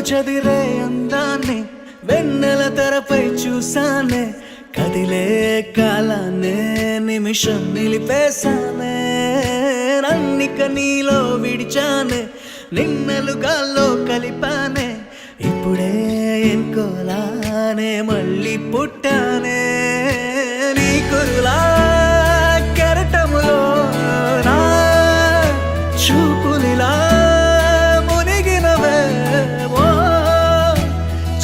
చదిరే అందాన్ని వెన్నెల తెరపై చూసానే కదిలే కాలాన్నే నిమిషం నిలిపేశానే నన్నిక నీలో విడిచానే నిన్నలు గాల్లో కలిపానే ఇప్పుడే ఎన్కోలానే మళ్ళీ పుట్టానే నీ కురులా కెరటములో నా చూపులిలా మునిగినవే ఓ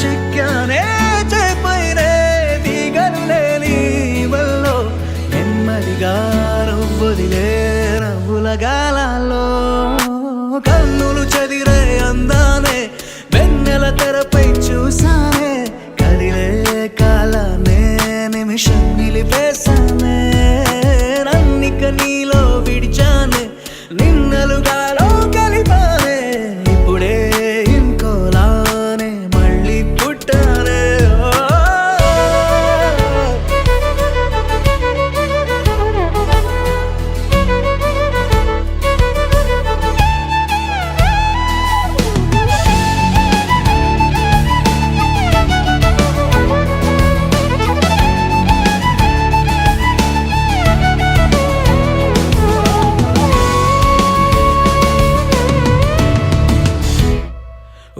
చిక్కానే చేపైనే దిగను లేని వల్లో నెమ్మదిగా నవ్వుదిలే నవ్వుల గాలాల్లో కన్నులు చదిరే అందానే వెన్నెల తెరపై చూసానే కదిలే కాలానే నిమిషం నిలిపేశానే నన్నిక నీలో విడిచానే నిన్నలుగాలో కలిపానే ఇప్పుడే ఇంకోలానే మళ్ళీ పుట్టానే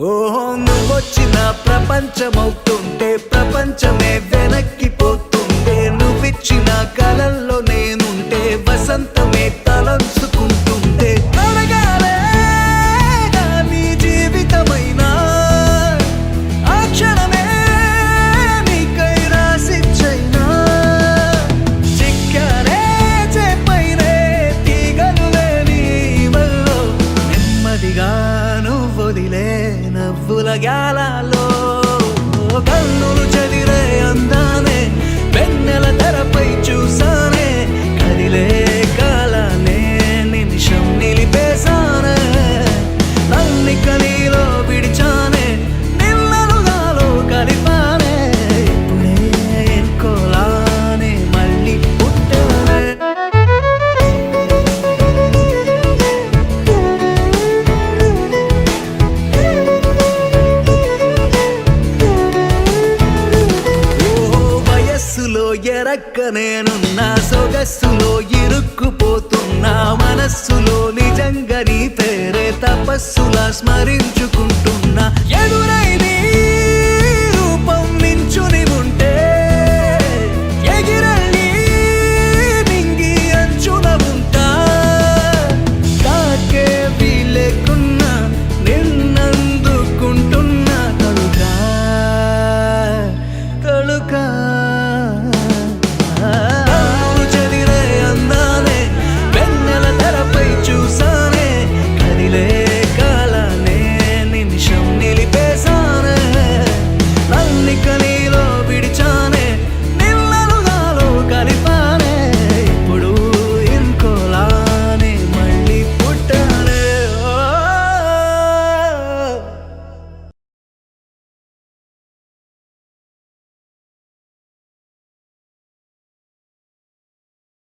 ఓహో నువ్వొచ్చిన ప్రపంచమవుతుంటే ప్రపంచమే వెనక్కిపోతుంటే నువ్విచ్చిన కలల్లో నేనుంటే వసంతమే తలంచుకుంటుంటే అడగాలే నీ జీవితమైనా ఆ క్షణమే నీకై రాసిచ్చైనా చిక్కానే చేపైనే తీగను లేని వల్లో నెమ్మదిగా నువ్వొదిలే నవ్వుల గాలాలో కన్నులు చదిరే అందానే వెన్నెల తెరపై చూసానే కదిలే కాలానే నిమిషం నిలిపేశానే నన్నిక నీలో విడిచానే నిన్నలుగాలో కలిపానే ఇప్పుడే ఎన్కోలానే మళ్ళీ పుట్టానే ఎరక్క నేనున్నా సొగస్సులో ఇరుక్కుపోతున్నా మనస్సులో నిజంగా నీ పేరే తపస్సులా స్మరించుకుంటున్నా ఎదురై నీ